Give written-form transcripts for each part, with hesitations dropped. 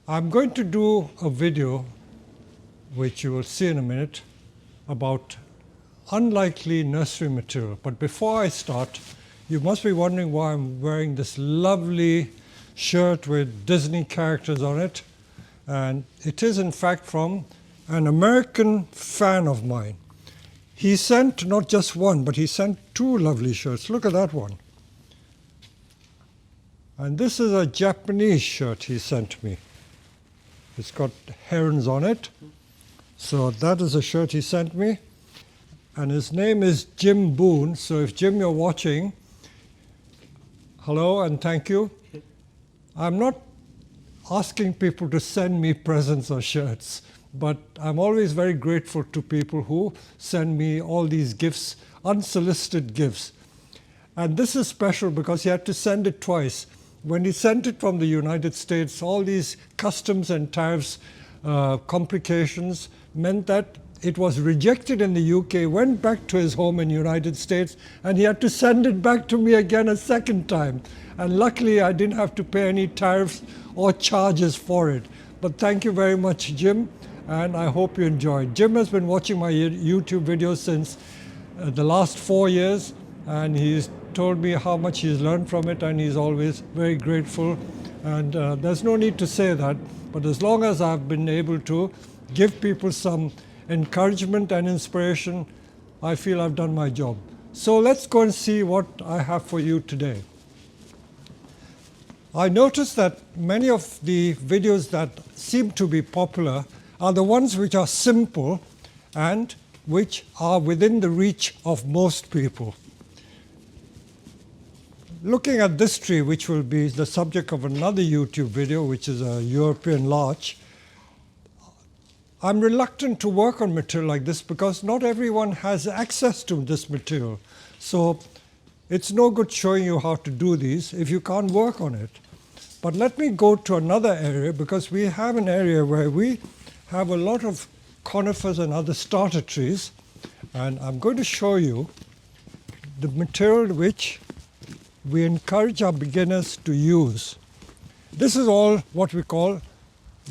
I'm going to do a video, which you will see in a minute, about unlikely nursery material. But before I start, you must be wondering why I'm wearing this lovely shirt with Disney characters on it. And it is in fact from an American fan of mine. He sent not just one, but he sent two lovely shirts. Look at that one. And this is a Japanese shirt he sent me. It's got herons on it. So that is a shirt he sent me. And his name is Jim Boone. So if Jim, you're watching, hello and thank you. I'm not asking people to send me presents or shirts, but I'm always very grateful to people who send me all these gifts, unsolicited gifts. And this is special because he had to send it twice. When he sent it from the United States, all these customs and tariffs complications meant that it was rejected in the UK, went back to his home in the United States, and he had to send it back to me again a second time. And luckily, I didn't have to pay any tariffs or charges for it. But thank you very much, Jim, and I hope you enjoyed. Jim has been watching my YouTube videos since the last 4 years, and he's told me how much he's learned from it, and he's always very grateful. And there's no need to say that, but as long as I've been able to give people some encouragement and inspiration, I feel I've done my job. So let's go and see what I have for you today. I noticed that many of the videos that seem to be popular are the ones which are simple and which are within the reach of most people. Looking at this tree, which will be the subject of another YouTube video, which is a European larch, I'm reluctant to work on material like this because not everyone has access to this material. So it's no good showing you how to do these if you can't work on it. But let me go to another area, because we have an area where we have a lot of conifers and other starter trees. And I'm going to show you the material which we encourage our beginners to use. This is all what we call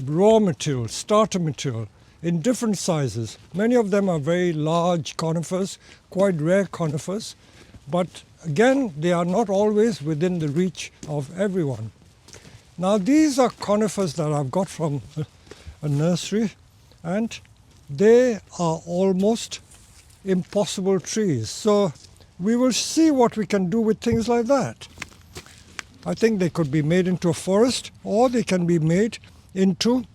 raw material, starter material, in different sizes. Many of them are very large conifers, quite rare conifers, but again, they are not always within the reach of everyone. Now, these are conifers that I've got from a nursery, and they are almost impossible trees. So we will see what we can do with things like that. I think they could be made into a forest, or they can be made into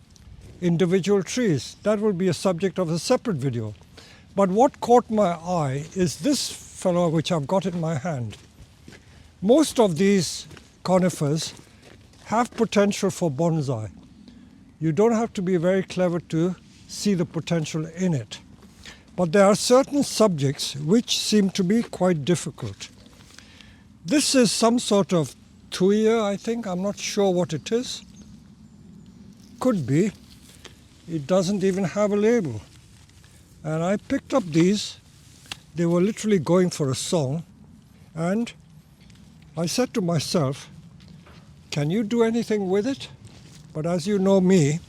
individual trees. That will be a subject of a separate video. But what caught my eye is this fellow which I've got in my hand. Most of these conifers have potential for bonsai. You don't have to be very clever to see the potential in it. But there are certain subjects which seem to be quite difficult. This is some sort of thuya, I think. I'm not sure what it is. Could be. It doesn't even have a label. And I picked up these. They were literally going for a song. And I said to myself, can you do anything with it? But as you know me,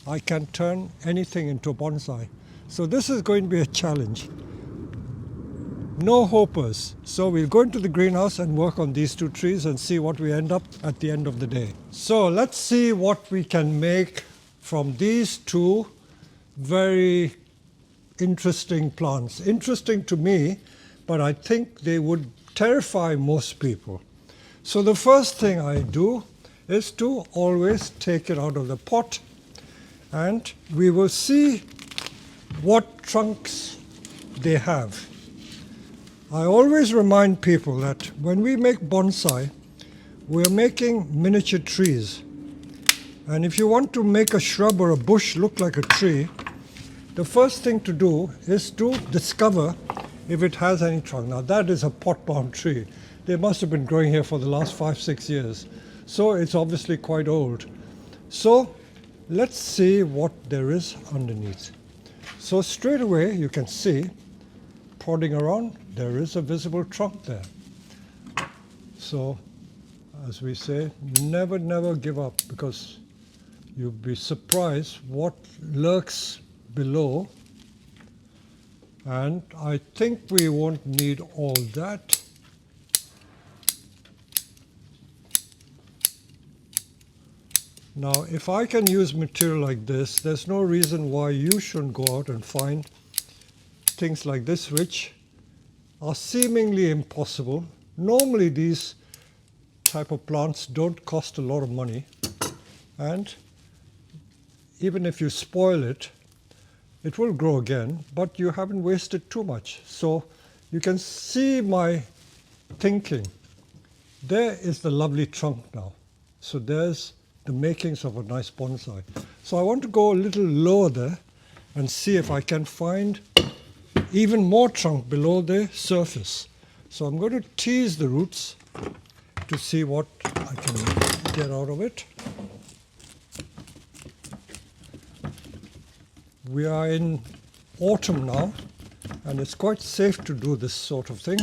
I can turn anything into a bonsai. So this is going to be a challenge. No hopers. So we'll go into the greenhouse and work on these two trees and see what we end up at the end of the day. So let's see what we can make from these two very interesting plants. Interesting to me, but I think they would terrify most people. So the first thing I do is to always take it out of the pot, and we will see what trunks they have. I always remind people that when we make bonsai, we're making miniature trees. And if you want to make a shrub or a bush look like a tree, the first thing to do is to discover if it has any trunk. Now that is a pot-bound tree. They must have been growing here for the last 5-6 years. So it's obviously quite old. So let's see what there is underneath. So straight away you can see, prodding around, there is a visible trunk there. So as we say, never give up, because You'll be surprised what lurks below, and I think we won't need all that. Now, if I can use material like this, there's no reason why you shouldn't go out and find things like this which are seemingly impossible. Normally these type of plants don't cost a lot of money, and even if you spoil it, it will grow again, but you haven't wasted too much. So you can see my thinking. There is the lovely trunk now. So there's the makings of a nice bonsai. So I want to go a little lower there and see if I can find even more trunk below the surface. So I'm going to tease the roots to see what I can get out of it. We are in autumn now, and it's quite safe to do this sort of thing.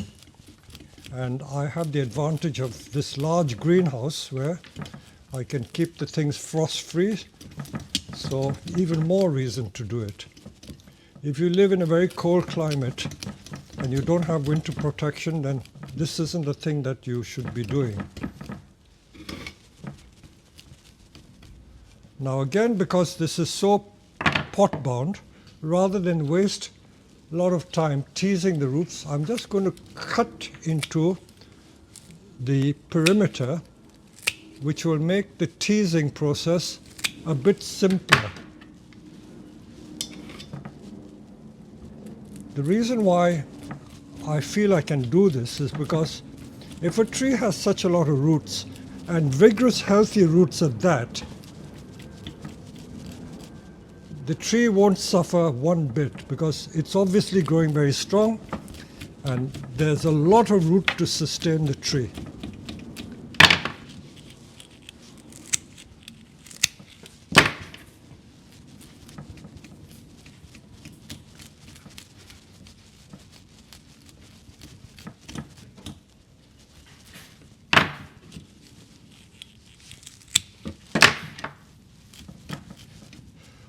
And I have the advantage of this large greenhouse where I can keep the things frost-free, so even more reason to do it. If you live in a very cold climate and you don't have winter protection, then this isn't the thing that you should be doing. Now again, because this is so pot bound, rather than waste a lot of time teasing the roots, I'm just going to cut into the perimeter, which will make the teasing process a bit simpler. The reason why I feel I can do this is because if a tree has such a lot of roots, and vigorous, healthy roots at that, the tree won't suffer one bit, because it's obviously growing very strong and there's a lot of root to sustain the tree.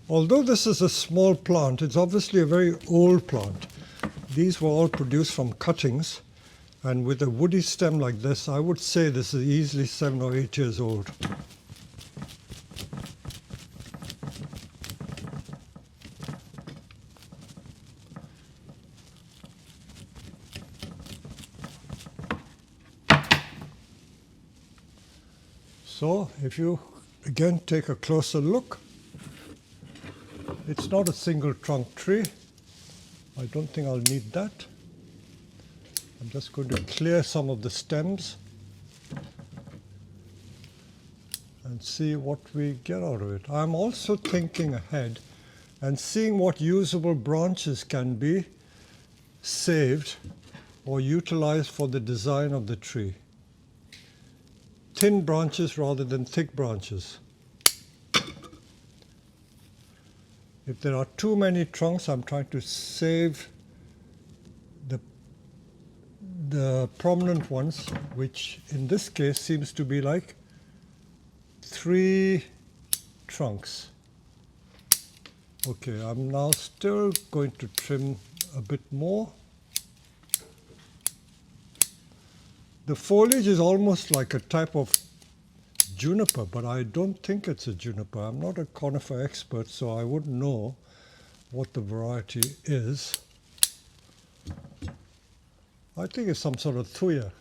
Although this is a small plant, it's obviously a very old plant. These were all produced from cuttings, and with a woody stem like this, I would say this is easily 7 or 8 years old. So if you again take a closer look, it's not a single trunk tree. I don't think I'll need that. I'm just going to clear some of the stems and see what we get out of it. I'm also thinking ahead and seeing what usable branches can be saved or utilized for the design of the tree. Thin branches rather than thick branches. If there are too many trunks, I'm trying to save the prominent ones, which in this case seems to be like 3 trunks. Okay, I'm now still going to trim a bit more. The foliage is almost like a type of juniper, but I don't think it's a juniper. I'm not a conifer expert, so I wouldn't know what the variety is. I think it's some sort of thuya.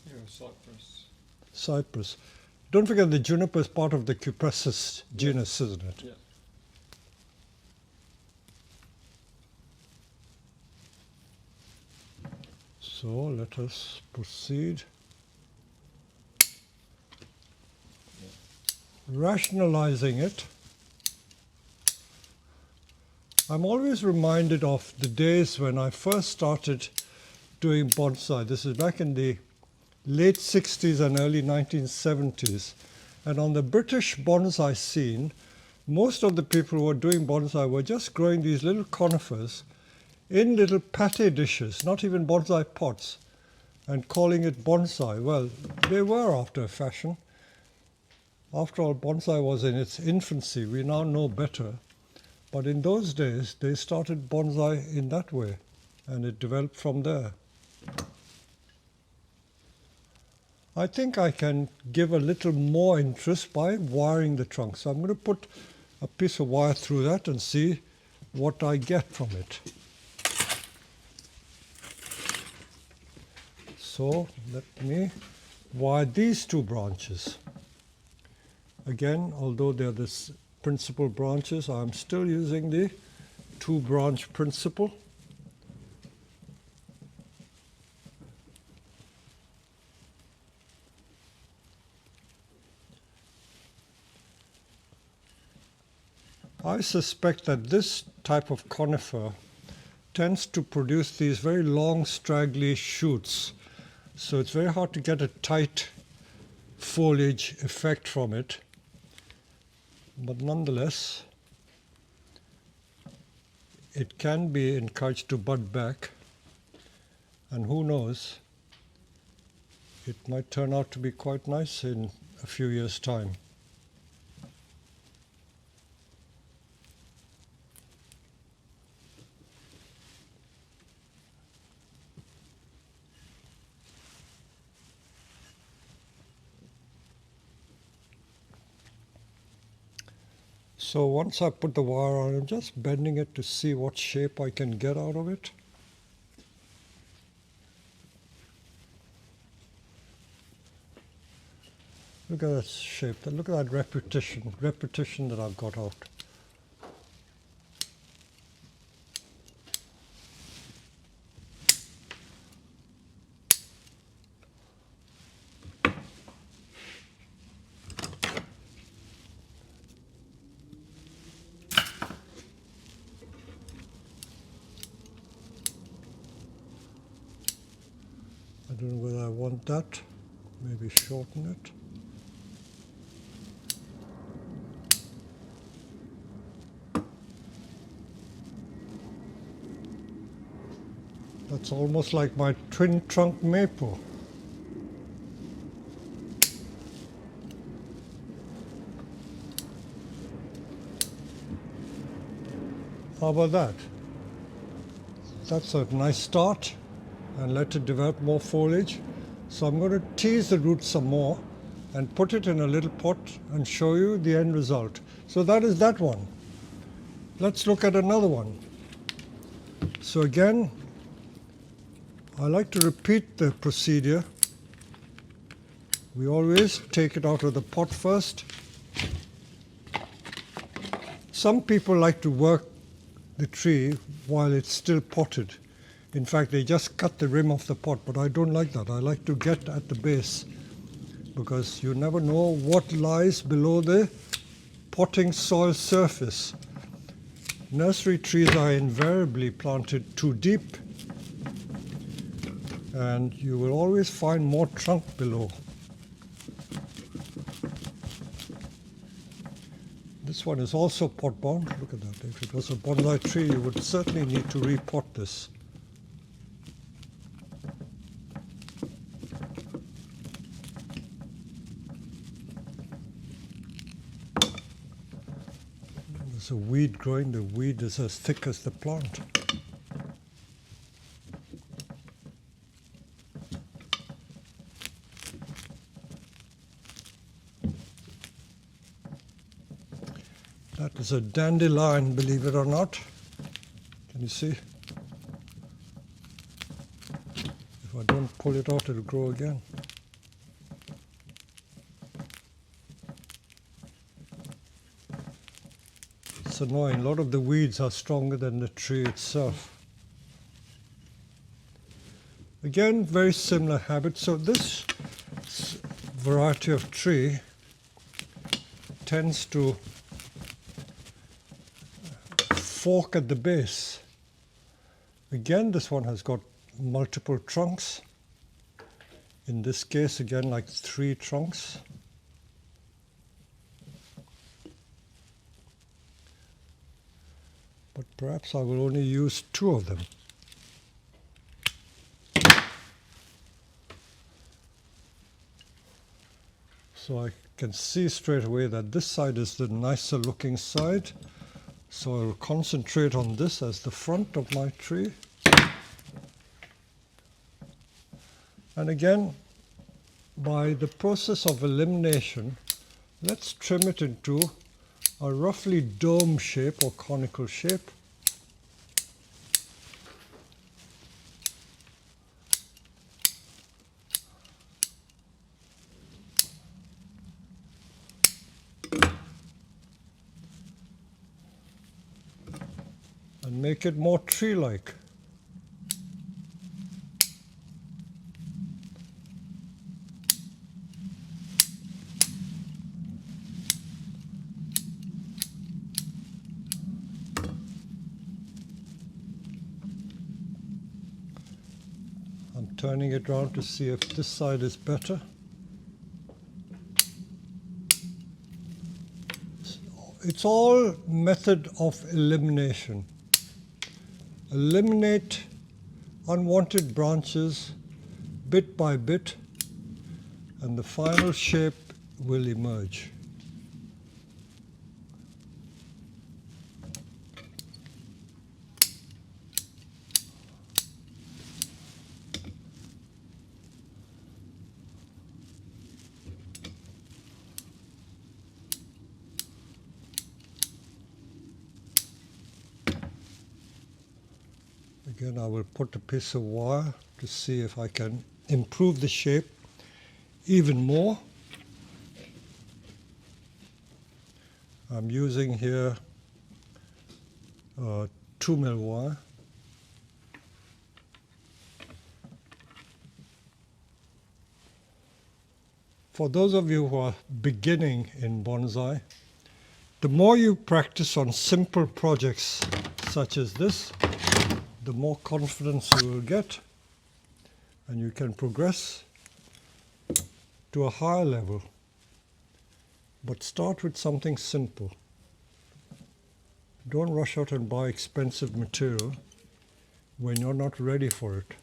Yeah, cypress. Cypress. Don't forget the juniper is part of the Cupressus genus, isn't it? Yeah. So let us proceed. Rationalizing it. I'm always reminded of the days when I first started doing bonsai. This is back in the late 60s and early 1970s. And on the British bonsai scene, most of the people who were doing bonsai were just growing these little conifers in little pate dishes, not even bonsai pots, and calling it bonsai. Well, they were after a fashion. After all, bonsai was in its infancy. We now know better. But in those days, they started bonsai in that way, and it developed from there. I think I can give a little more interest by wiring the trunk. So I'm going to put a piece of wire through that and see what I get from it. So let me wire these two branches. Again, although they're the principal branches, I'm still using the two-branch principle. I suspect that this type of conifer tends to produce these very long, straggly shoots. So it's very hard to get a tight foliage effect from it. But nonetheless, it can be encouraged to bud back. And who knows, it might turn out to be quite nice in a few years' time. So once I put the wire on, I'm just bending it to see what shape I can get out of it. Look at that shape, look at that repetition that I've got out. I don't know whether I want that, maybe shorten it. That's almost like my twin trunk maple. How about that? That's a nice start, and let it develop more foliage. So I'm going to tease the roots some more and put it in a little pot and show you the end result. So that is that one. Let's look at another one. So again, I like to repeat the procedure. We always take it out of the pot first. Some people like to work the tree while it's still potted. In fact, they just cut the rim off the pot, but I don't like that. I like to get at the base because you never know what lies below the potting soil surface. Nursery trees are invariably planted too deep, and you will always find more trunk below. This one is also pot bound. Look at that. If it was a bonsai tree, you would certainly need to repot this. There's a weed growing. The weed is as thick as the plant. That is a dandelion, believe it or not. Can you see? If I don't pull it out, it'll grow again. It's annoying. A lot of the weeds are stronger than the tree itself. Again, very similar habit. So this variety of tree tends to fork at the base. Again, this one has got multiple trunks. In this case, again, like 3 trunks. But perhaps I will only use 2 of them. So I can see straight away that this side is the nicer looking side. So I will concentrate on this as the front of my tree. And again, by the process of elimination, let's trim it into a roughly dome shape or conical shape. And make it more tree-like. I'm turning it around to see if this side is better. It's all method of elimination. Eliminate unwanted branches bit by bit, and the final shape will emerge. Again, I will put a piece of wire to see if I can improve the shape even more. I'm using here 2mm wire. For those of you who are beginning in bonsai, the more you practice on simple projects such as this, the more confidence you will get, and you can progress to a higher level. But start with something simple. Don't rush out and buy expensive material when you're not ready for it.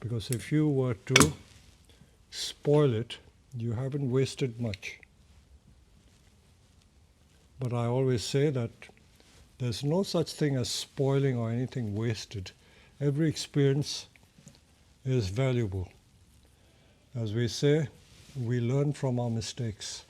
Because if you were to spoil it, you haven't wasted much. But I always say that there's no such thing as spoiling or anything wasted. Every experience is valuable. As we say, we learn from our mistakes.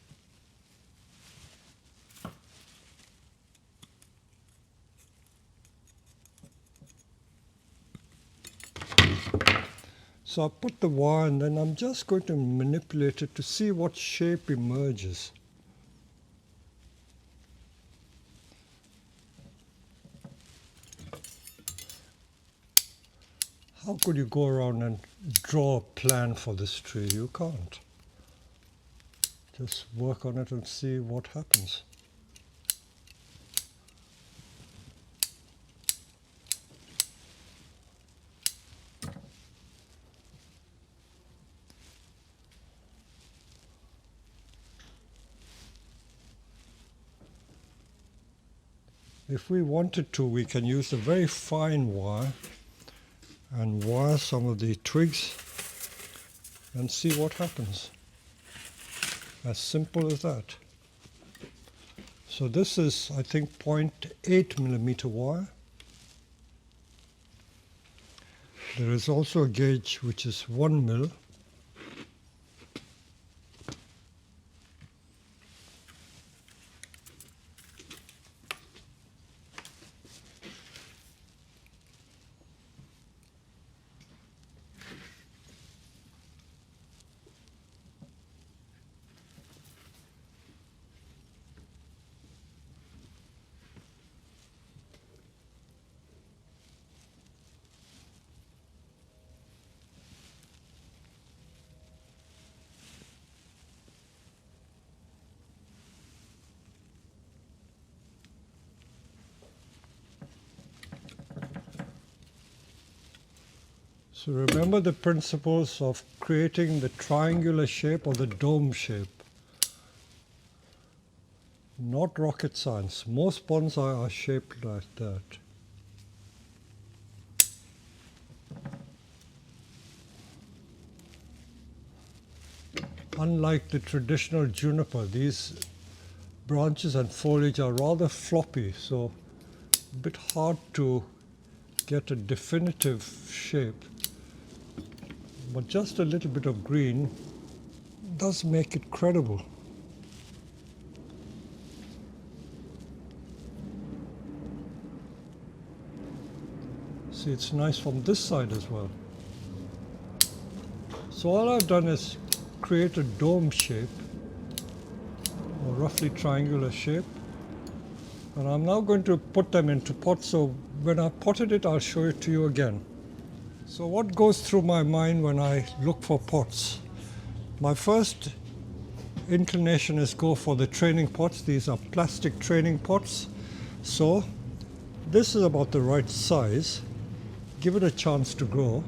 So I put the wire and then I'm just going to manipulate it to see what shape emerges. How could you go around and draw a plan for this tree? You can't. Just work on it and see what happens. If we wanted to, we can use a very fine wire and wire some of the twigs and see what happens. As simple as that. So this is, I think, 0.8mm wire. There is also a gauge which is 1mm. So remember the principles of creating the triangular shape or the dome shape. Not rocket science. Most bonsai are shaped like that. Unlike the traditional juniper, these branches and foliage are rather floppy, so a bit hard to get a definitive shape. But just a little bit of green does make it credible. See, it's nice from this side as well. So all I've done is create a dome shape, or roughly triangular shape. And I'm now going to put them into pots, so when I've potted it, I'll show it to you again. So what goes through my mind when I look for pots? My first inclination is go for the training pots. These are plastic training pots. So this is about the right size. Give it a chance to grow.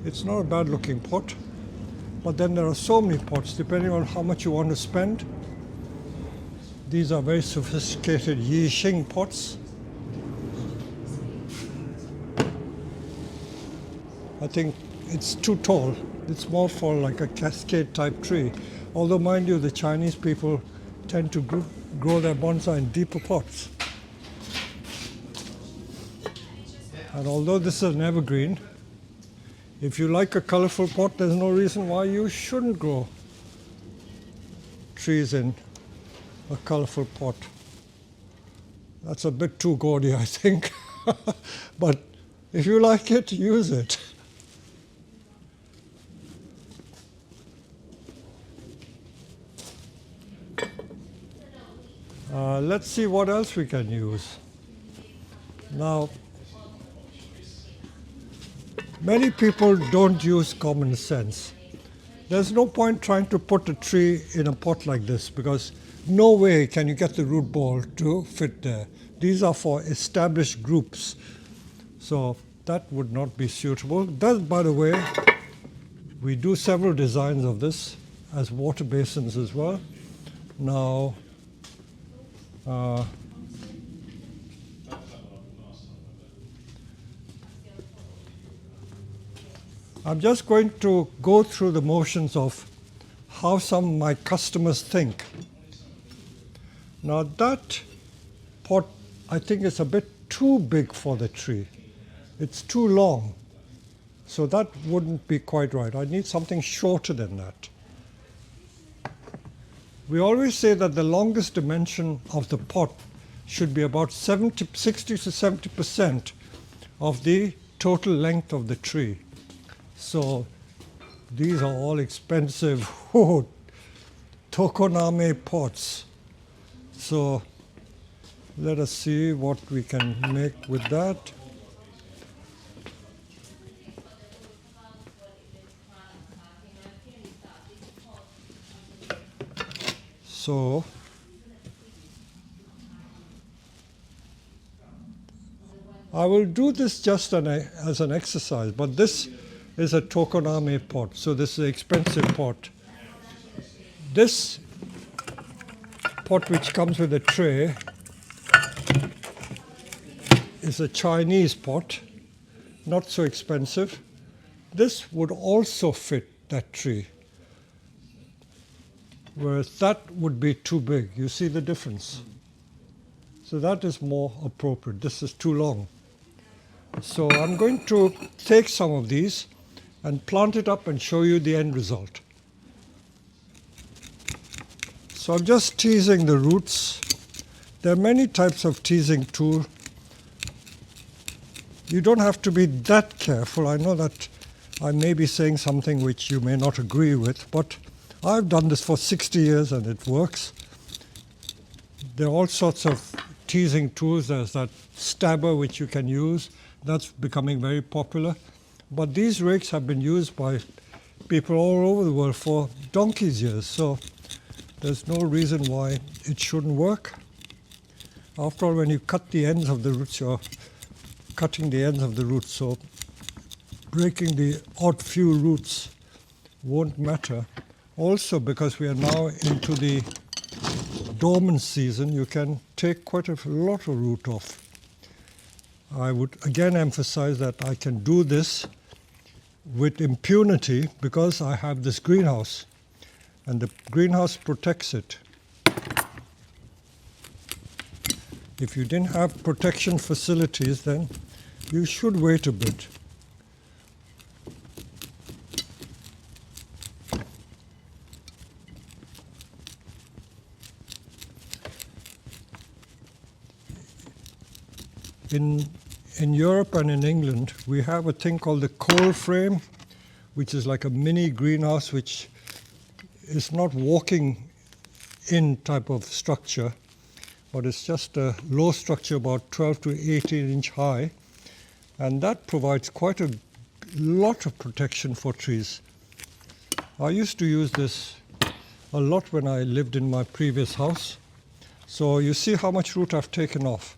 It's not a bad looking pot, but then there are so many pots depending on how much you want to spend. These are very sophisticated Yi Xing pots. I think it's too tall. It's more for like a cascade type tree. Although mind you, the Chinese people tend to grow their bonsai in deeper pots. And although this is an evergreen, if you like a colorful pot, there's no reason why you shouldn't grow trees in a colorful pot. That's a bit too gaudy, I think. But if you like it, use it. Let's see what else we can use. Now, many people don't use common sense. There's no point trying to put a tree in a pot like this because no way can you get the root ball to fit there. These are for established groups, so that would not be suitable. That, by the way, we do several designs of this as water basins as well. Now, I'm just going to go through the motions of how some of my customers think. Now that pot, I think is a bit too big for the tree. It's too long. So that wouldn't be quite right. I need something shorter than that. We always say that the longest dimension of the pot should be about 60 to 70% of the total length of the tree. So these are all expensive tokoname pots. So let us see what we can make with that. So I will do this just as an exercise, but this is a tokoname pot, so this is an expensive pot. This pot, which comes with a tray, is a Chinese pot, not so expensive. This would also fit that tree, whereas that would be too big. You see the difference? So that is more appropriate. This is too long. So I'm going to take some of these and plant it up and show you the end result. So I'm just teasing the roots. There are many types of teasing tool. You don't have to be that careful. I know that I may be saying something which you may not agree with, but I've done this for 60 years and it works. There are all sorts of teasing tools. There's that stabber which you can use. That's becoming very popular. But these rakes have been used by people all over the world for donkey's years, so there's no reason why it shouldn't work. After all, when you cut the ends of the roots, you're cutting the ends of the roots, so breaking the odd few roots won't matter. Also, because we are now into the dormant season, you can take quite a lot of root off. I would again emphasize that I can do this with impunity because I have this greenhouse. and the greenhouse protects it. If you didn't have protection facilities, then you should wait a bit. In Europe and in England, we have a thing called the coal frame, which is like a mini greenhouse, which is not walking in type of structure, but it's just a low structure about 12 to 18 inch high, and that provides quite a lot of protection for trees. I used to use this a lot when I lived in my previous house. So you see how much root I've taken off,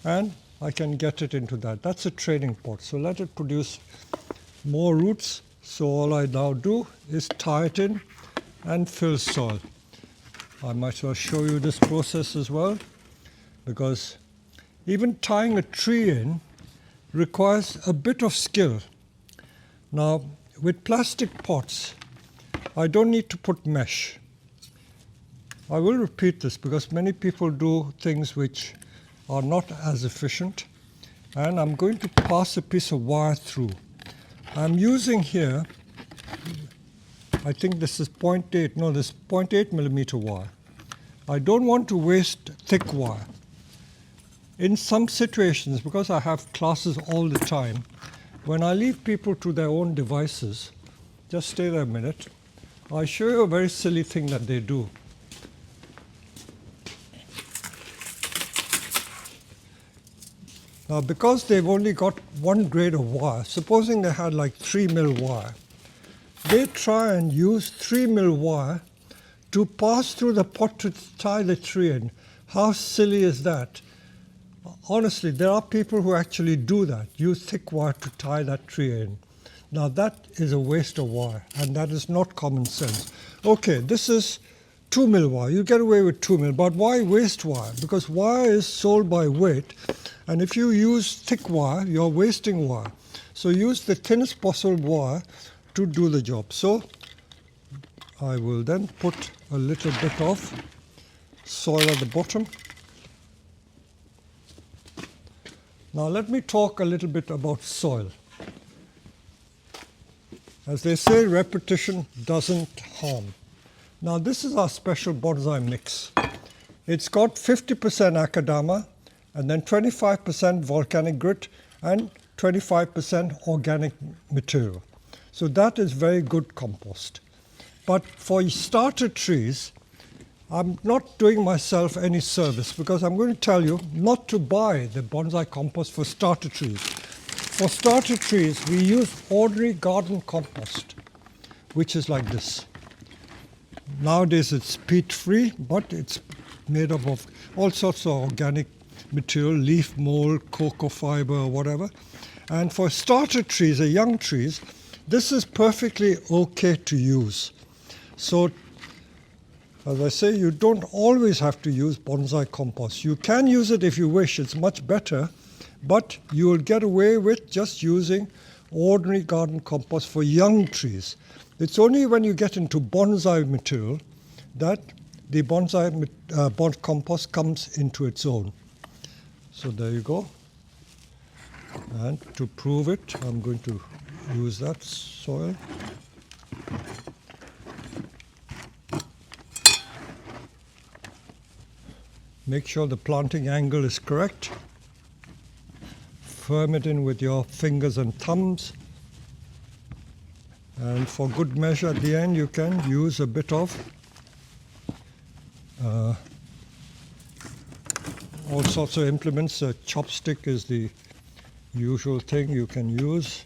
and I can get it into that. That's a training pot, so let it produce more roots. So all I now do is tie it in and fill soil. I might as well show you this process as well, because even tying a tree in requires a bit of skill. Now, with plastic pots, I don't need to put mesh. I will repeat this because many people do things which are not as efficient, and I'm going to pass a piece of wire through. I'm using here, I think this is 0.8, no, this is 0.8 millimeter wire. I don't want to waste thick wire. In some situations, because I have classes all the time, when I leave people to their own devices, just stay there a minute, I'll show you a very silly thing that they do. Now, because they've only got one grade of wire, supposing they had like 3 mil wire, they try and use 3 mil wire to pass through the pot to tie the tree in. How silly is that? Honestly, there are people who actually do that, use thick wire to tie that tree in. Now that is a waste of wire, and that is not common sense. Okay, this is 2 mil wire. You get away with 2 mil, but why waste wire? Because wire is sold by weight, and if you use thick wire, you're wasting wire. So use the thinnest possible wire to do the job. So I will then put a little bit of soil at the bottom. Now let me talk a little bit about soil. As they say, repetition doesn't harm. Now this is our special bonsai mix. It's got 50% akadama, and then 25% volcanic grit, and 25% organic material. So that is very good compost. But for starter trees, I'm not doing myself any service, because I'm going to tell you not to buy the bonsai compost for starter trees. For starter trees, we use ordinary garden compost, which is like this. Nowadays it's peat-free, but it's made up of all sorts of organic material, leaf mold, cocoa fiber, or whatever. And for starter trees, young trees, this is perfectly okay to use. So, as I say, you don't always have to use bonsai compost. You can use it if you wish, it's much better, but you will get away with just using ordinary garden compost for young trees. It's only when you get into bonsai material that the bonsai compost comes into its own. So there you go. And to prove it, I'm going to use that soil. Make sure the planting angle is correct. Firm it in with your fingers and thumbs. And for good measure at the end, you can use a bit of all sorts of implements. A chopstick is the usual thing you can use.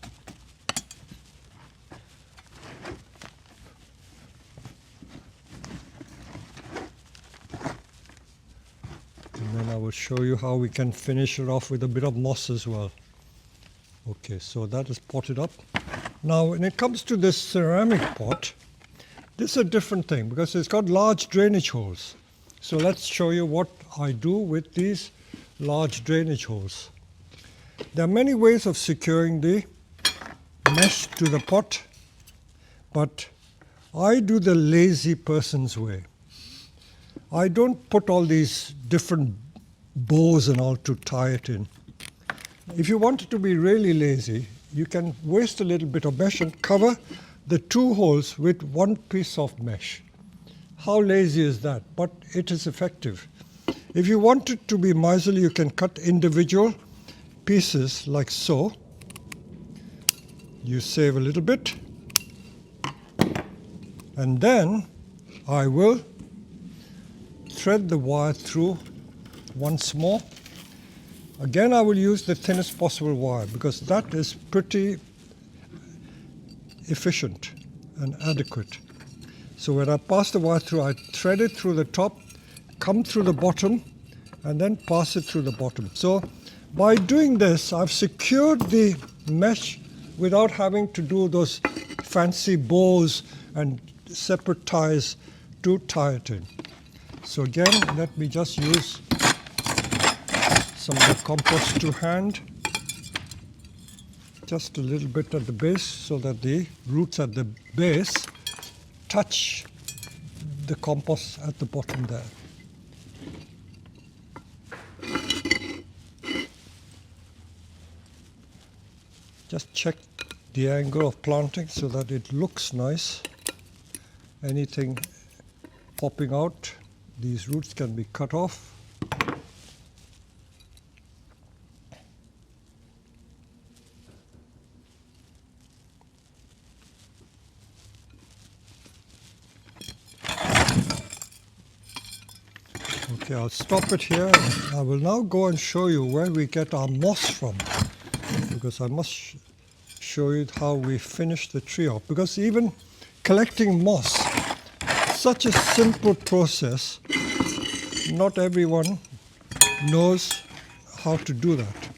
And then I will show you how we can finish it off with a bit of moss as well. Okay, so that is potted up. Now, when it comes to this ceramic pot, this is a different thing because it's got large drainage holes. So let's show you what I do with these large drainage holes. There are many ways of securing the mesh to the pot, but I do the lazy person's way. I don't put all these different bows and all to tie it in. If you want it to be really lazy, you can waste a little bit of mesh and cover the 2 holes with 1 piece of mesh. How lazy is that? But it is effective. If you want it to be miserly, you can cut individual pieces like so. You save a little bit. And then I will thread the wire through once more. Again, I will use the thinnest possible wire because that is pretty efficient and adequate. So when I pass the wire through, I thread it through the top, come through the bottom, and then pass it through the bottom. So by doing this, I've secured the mesh without having to do those fancy bows and separate ties to tie it in. So again, let me just use some of the compost to hand, just a little bit at the base so that the roots at the base touch the compost at the bottom there. Just check the angle of planting so that it looks nice. Anything popping out, these roots can be cut off. Okay, I'll stop it here. I will now go and show you where we get our moss from, because I must show you how we finish the tree off. Because even collecting moss, such a simple process, not everyone knows how to do that.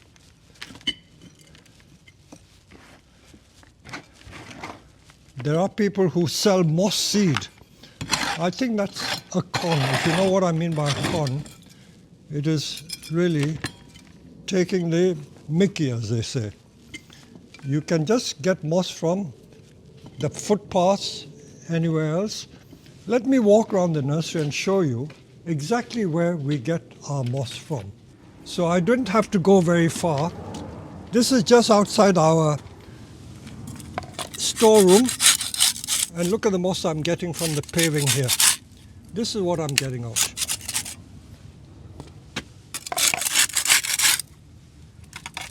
There are people who sell moss seed. I think that's a con. If you know what I mean by a con, it is really taking the mickey, as they say. You can just get moss from the footpaths, anywhere else. Let me walk around the nursery and show you exactly where we get our moss from. So I didn't have to go very far. This is just outside our storeroom. And look at the moss I'm getting from the paving here. This is what I'm getting out.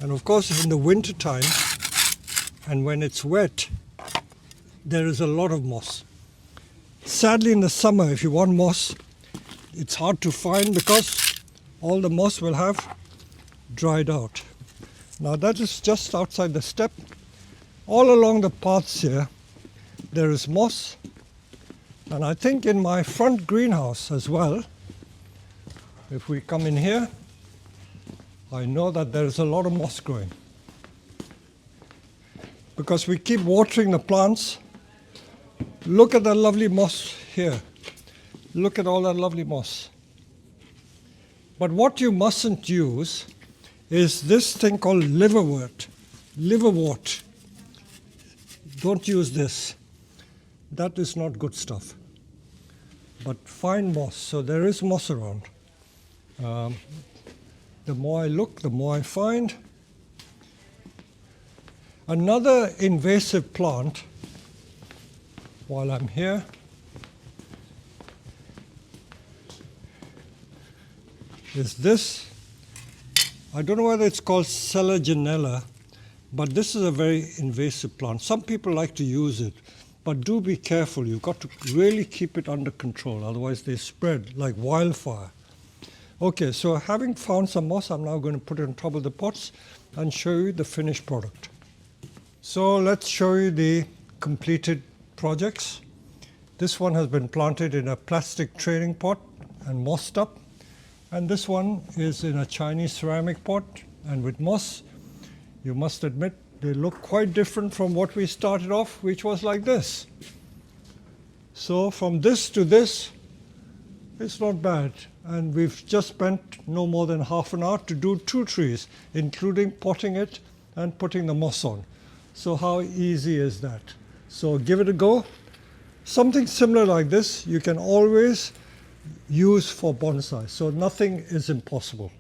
And of course, in the winter time, and when it's wet, there is a lot of moss. Sadly, in the summer, if you want moss, it's hard to find because all the moss will have dried out. Now that is just outside the step. All along the paths here, there is moss, and I think in my front greenhouse as well, if we come in here, I know that there is a lot of moss growing. Because we keep watering the plants. Look at the lovely moss here. Look at all that lovely moss. But what you mustn't use is this thing called liverwort. Liverwort. Don't use this. That is not good stuff. But fine moss, so there is moss around. The more I look, the more I find. Another invasive plant, while I'm here, is this. I don't know whether it's called Selaginella, but this is a very invasive plant. Some people like to use it. But do be careful, you've got to really keep it under control, otherwise they spread like wildfire. Okay, so having found some moss, I'm now going to put it on top of the pots and show you the finished product. So let's show you the completed projects. This one has been planted in a plastic training pot and mossed up. And this one is in a Chinese ceramic pot and with moss. You must admit, they look quite different from what we started off, which was like this. So from this to this, it's not bad. And we've just spent no more than half an hour to do 2 trees, including potting it and putting the moss on. So how easy is that? So give it a go. Something similar like this you can always use for bonsai, so nothing is impossible.